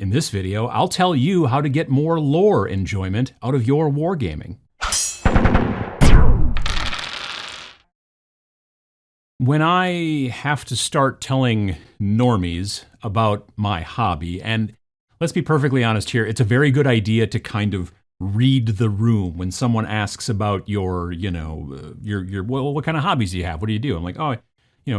In this video, I'll tell you how to get more lore enjoyment out of your wargaming. When I have to start telling normies about my hobby, and let's be perfectly honest here, it's a very good idea to kind of read the room when someone asks about your well, what kind of hobbies do you have? What do you do? I'm like, oh,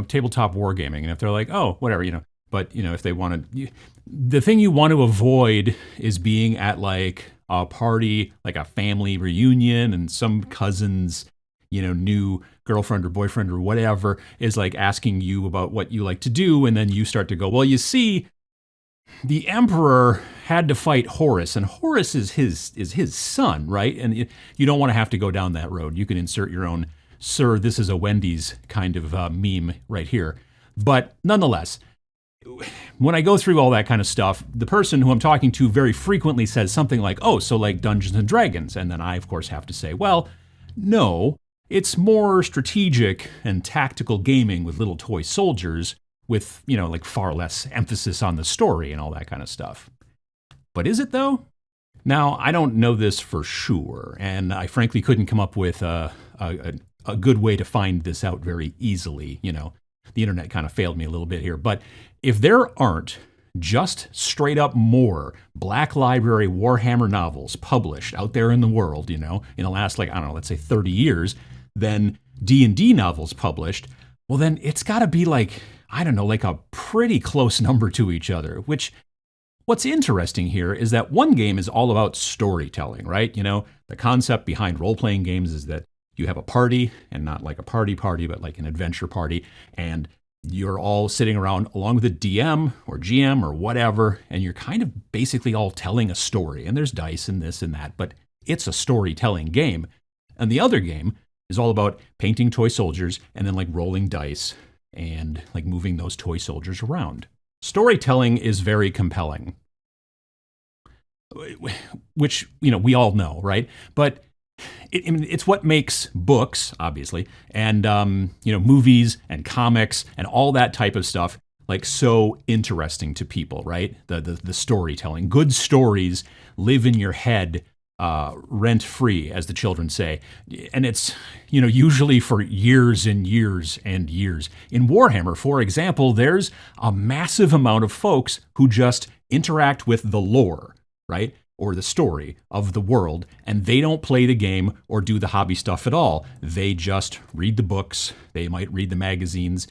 tabletop wargaming. And if they're like, oh, whatever, but if they want to, the thing you want to avoid is being at like a party, like a family reunion, and some cousin's, new girlfriend or boyfriend or whatever is like asking you about what you like to do. And then you start to go, well, you see, the emperor had to fight Horus, and Horus is his son, right? And you don't want to have to go down that road. You can insert your own, sir, this is a Wendy's kind of meme right here. But nonetheless, when I go through all that kind of stuff, the person who I'm talking to very frequently says something like, oh, so like Dungeons and Dragons. And then I, of course, have to say, well, no, it's more strategic and tactical gaming with little toy soldiers with, like far less emphasis on the story and all that kind of stuff. But is it though? Now, I don't know this for sure, and I frankly couldn't come up with a good way to find this out very easily. The internet kind of failed me a little bit here. But if there aren't just straight up more Black Library Warhammer novels published out there in the world, in the last, let's say 30 years, than D&D novels published, well, then it's got to be like a pretty close number to each other, which what's interesting here is that one game is all about storytelling, right? The concept behind role-playing games is that you have a party, and not like a party, but like an adventure party, and you're all sitting around along with a DM or GM or whatever, and you're kind of basically all telling a story, and there's dice and this and that, but it's a storytelling game. And the other game is all about painting toy soldiers and then like rolling dice and like moving those toy soldiers around. Storytelling is very compelling, which, we all know, right? But it's what makes books, obviously, and, movies and comics and all that type of stuff like so interesting to people, right? The storytelling. Good stories live in your head rent-free, as the children say. And it's, usually for years and years and years. In Warhammer, for example, there's a massive amount of folks who just interact with the lore, right? Or the story of the world, and they don't play the game or do the hobby stuff at all. They just read the books. They might read the magazines.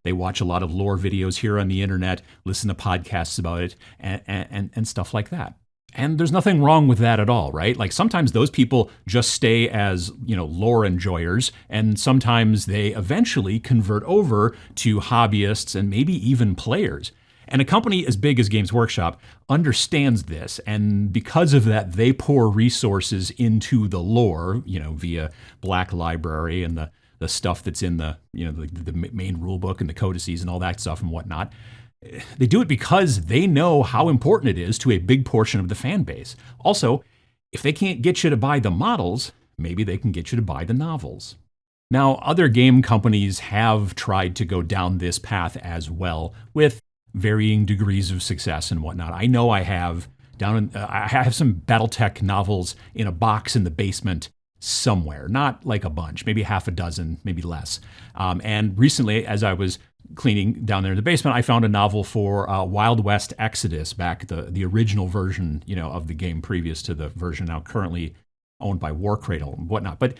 They watch a lot of lore videos here on the internet, listen to podcasts about it, and stuff like that. And there's nothing wrong with that at all, right? Like sometimes those people just stay as, lore enjoyers, and sometimes they eventually convert over to hobbyists and maybe even players. And a company as big as Games Workshop understands this, and because of that, they pour resources into the lore, via Black Library and the stuff that's in the main rule book and the codices and all that stuff and whatnot. They do it because they know how important it is to a big portion of the fan base. Also, if they can't get you to buy the models, maybe they can get you to buy the novels. Now, other game companies have tried to go down this path as well, with varying degrees of success and whatnot. I know I have I have some BattleTech novels in a box in the basement somewhere, not like a bunch, maybe half a dozen, maybe less. And recently, as I was cleaning down there in the basement, I found a novel for Wild West Exodus, back the original version, of the game previous to the version now currently owned by Warcradle and whatnot. But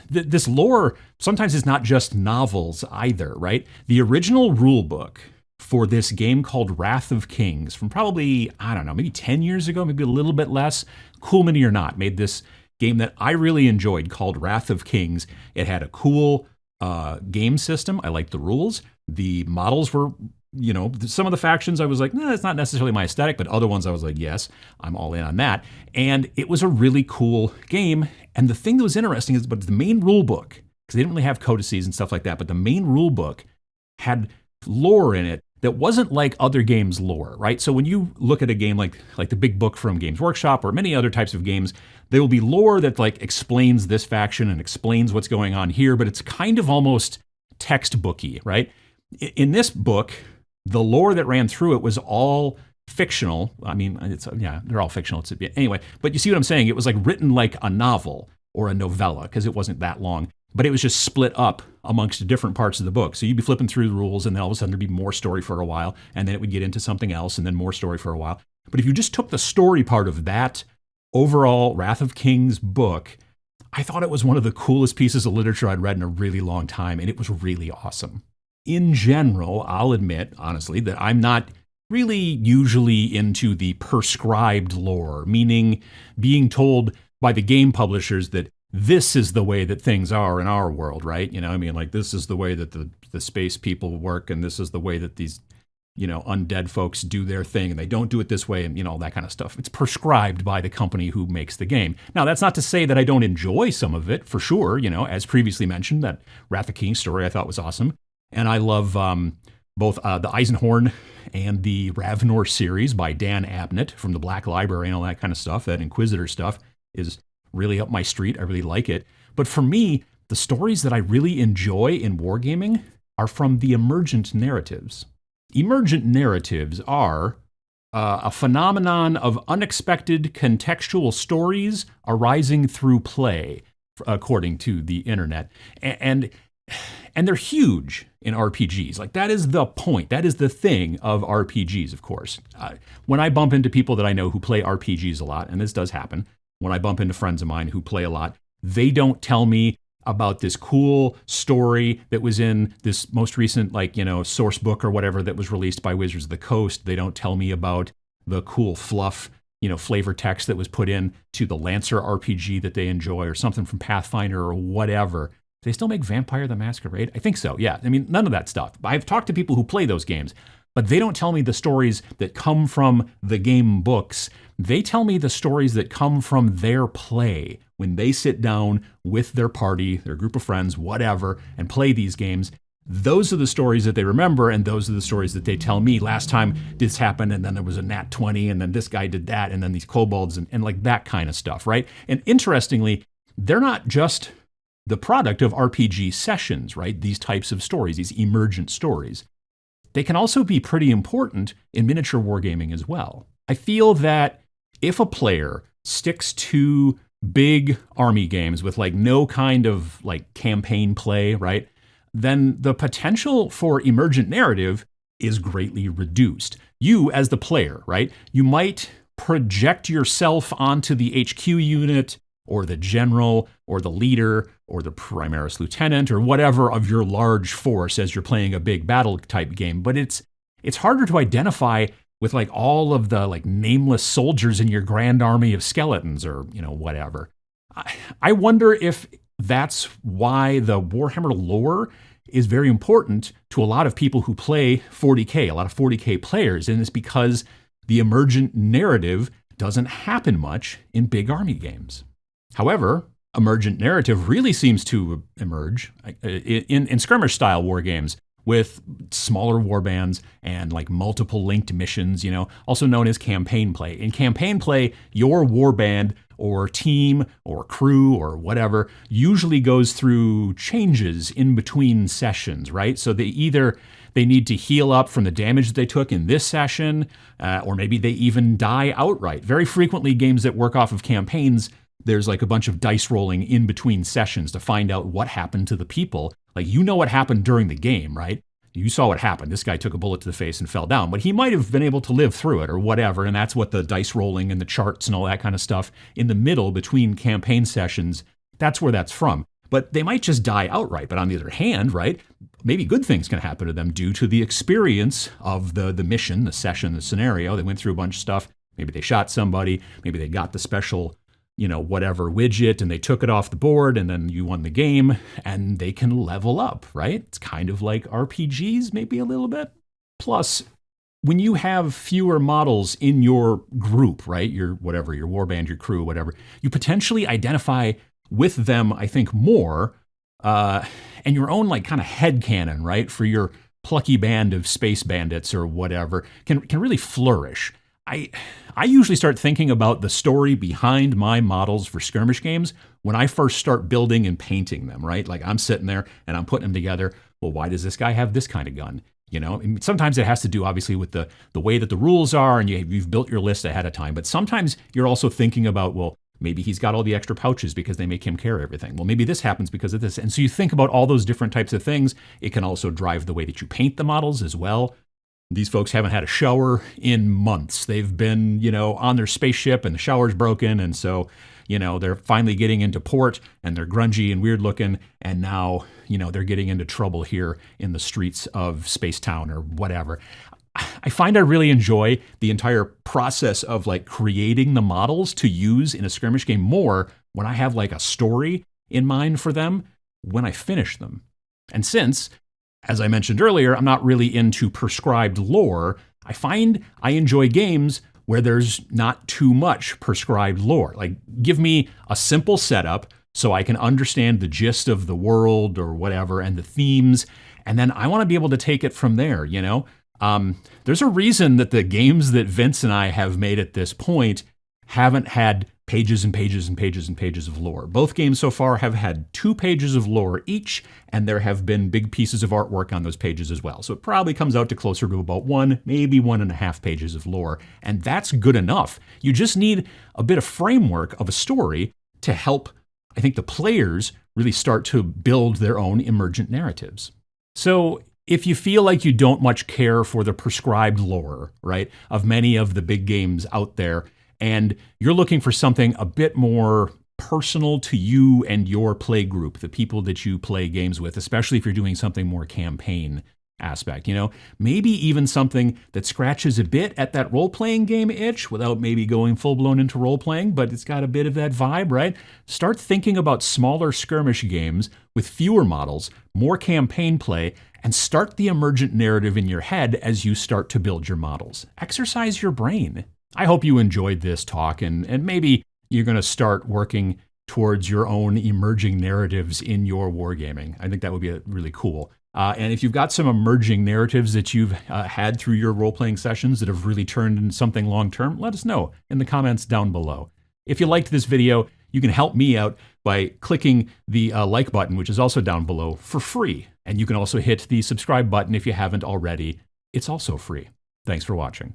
this lore sometimes is not just novels either, right? The original rule book for this game called Wrath of Kings from probably, maybe 10 years ago, maybe a little bit less, Cool Mini or Not, made this game that I really enjoyed called Wrath of Kings. It had a cool game system. I liked the rules. The models were, some of the factions I was like, it's not necessarily my aesthetic, but other ones I was like, yes, I'm all in on that. And it was a really cool game. And the thing that was interesting is, but the main rule book, because they didn't really have codices and stuff like that, but the main rule book had lore in it that wasn't like other games' lore, right? So when you look at a game like the big book from Games Workshop or many other types of games, there will be lore that like explains this faction and explains what's going on here, but it's kind of almost textbooky, right? In this book, the lore that ran through it was all fictional. I mean, they're all fictional. Anyway, but you see what I'm saying? It was like written like a novel or a novella because it wasn't that long, but it was just split up amongst different parts of the book. So you'd be flipping through the rules and then all of a sudden there'd be more story for a while and then it would get into something else and then more story for a while. But if you just took the story part of that overall Wrath of Kings book, I thought it was one of the coolest pieces of literature I'd read in a really long time, and it was really awesome. In general, I'll admit, honestly, that I'm not really usually into the prescribed lore, meaning being told by the game publishers that this is the way that things are in our world, right? You know, I mean, like this is the way that the space people work, and this is the way that these, you know, undead folks do their thing, and they don't do it this way, and, you know, all that kind of stuff. It's prescribed by the company who makes the game. Now, that's not to say that I don't enjoy some of it, for sure. You know, as previously mentioned, that Wrath of Kings story I thought was awesome. And I love both the Eisenhorn and the Ravnor series by Dan Abnett from the Black Library and all that kind of stuff. That Inquisitor stuff is really up my street. I really like it. But for me, the stories that I really enjoy in wargaming are from the emergent narratives. Emergent narratives are a phenomenon of unexpected contextual stories arising through play, according to the internet. And they're huge in RPGs. Like, that is the point. That is the thing of RPGs, of course. When I bump into people that I know who play RPGs a lot, and this does happen, when I bump into friends of mine who play a lot, they don't tell me about this cool story that was in this most recent, like, you know, source book or whatever that was released by Wizards of the Coast. They don't tell me about the cool fluff, you know, flavor text that was put in to the Lancer RPG that they enjoy, or something from Pathfinder or whatever. Do they still make Vampire the Masquerade? I think so, yeah. I mean, none of that stuff. I've talked to people who play those games, but they don't tell me the stories that come from the game books. They tell me the stories that come from their play when they sit down with their party, their group of friends, whatever, and play these games. Those are the stories that they remember, and those are the stories that they tell me. Last time this happened, and then there was a nat 20, and then this guy did that, and then these kobolds, and like that kind of stuff, right? And interestingly, they're not just the product of RPG sessions, right? These types of stories, these emergent stories. They can also be pretty important in miniature wargaming as well. I feel that if a player sticks to big army games with like no kind of like campaign play, right, then the potential for emergent narrative is greatly reduced. You as the player, right, you might project yourself onto the HQ unit or the general or the leader or the Primaris lieutenant or whatever of your large force as you're playing a big battle type game. But it's harder to identify with like all of the like nameless soldiers in your grand army of skeletons or, you know, whatever. I wonder if that's why the Warhammer lore is very important to a lot of people who play 40K, a lot of 40K players, and it's because the emergent narrative doesn't happen much in big army games. However, emergent narrative really seems to emerge in skirmish-style war games with smaller warbands and like multiple linked missions, you know, also known as campaign play. In campaign play, your warband or team or crew or whatever usually goes through changes in between sessions, right? So they need to heal up from the damage that they took in this session, or maybe they even die outright. Very frequently, games that work off of campaigns, there's like a bunch of dice rolling in between sessions to find out what happened to the people. Like, you know what happened during the game, right? You saw what happened. This guy took a bullet to the face and fell down, but he might have been able to live through it or whatever. And that's what the dice rolling and the charts and all that kind of stuff in the middle between campaign sessions, that's where that's from. But they might just die outright. But on the other hand, right, maybe good things can happen to them due to the experience of the mission, the session, the scenario. They went through a bunch of stuff. Maybe they shot somebody. Maybe they got the special, you know, whatever widget and they took it off the board and then you won the game and they can level up, right? It's kind of like RPGs, maybe a little bit. Plus, when you have fewer models in your group, right? Your whatever, your warband, your crew, whatever, you potentially identify with them, I think, more, and your own like kind of headcanon, right? For your plucky band of space bandits or whatever can really flourish. I usually start thinking about the story behind my models for skirmish games when I first start building and painting them, right? Like, I'm sitting there and I'm putting them together. Well, why does this guy have this kind of gun? You know, and sometimes it has to do obviously with the way that the rules are, and you've built your list ahead of time. But sometimes you're also thinking about, well, maybe he's got all the extra pouches because they make him carry everything. Well, maybe this happens because of this. And so you think about all those different types of things. It can also drive the way that you paint the models as well. These folks haven't had a shower in months. They've been, on their spaceship and the shower's broken. And so, they're finally getting into port and they're grungy and weird looking. And now, they're getting into trouble here in the streets of Space Town or whatever. I find I really enjoy the entire process of like creating the models to use in a skirmish game more when I have like a story in mind for them when I finish them. And since, as I mentioned earlier, I'm not really into prescribed lore, I find I enjoy games where there's not too much prescribed lore. Like, give me a simple setup so I can understand the gist of the world or whatever and the themes, and then I want to be able to take it from there, There's a reason that the games that Vince and I have made at this point haven't had pages and pages and pages and pages of lore. Both games so far have had 2 pages of lore each, and there have been big pieces of artwork on those pages as well. So it probably comes out to closer to about 1, maybe 1.5 pages of lore, and that's good enough. You just need a bit of framework of a story to help, I think, the players really start to build their own emergent narratives. So if you feel like you don't much care for the prescribed lore, right, of many of the big games out there, and you're looking for something a bit more personal to you and your play group, the people that you play games with, especially if you're doing something more campaign aspect, maybe even something that scratches a bit at that role-playing game itch without maybe going full-blown into role-playing, but it's got a bit of that vibe, right? Start thinking about smaller skirmish games with fewer models, more campaign play, and start the emergent narrative in your head as you start to build your models. Exercise your brain. I hope you enjoyed this talk, and maybe you're going to start working towards your own emerging narratives in your wargaming. I think that would be really cool. And if you've got some emerging narratives that you've had through your role-playing sessions that have really turned into something long-term, let us know in the comments down below. If you liked this video, you can help me out by clicking the like button, which is also down below, for free. And you can also hit the subscribe button if you haven't already. It's also free. Thanks for watching.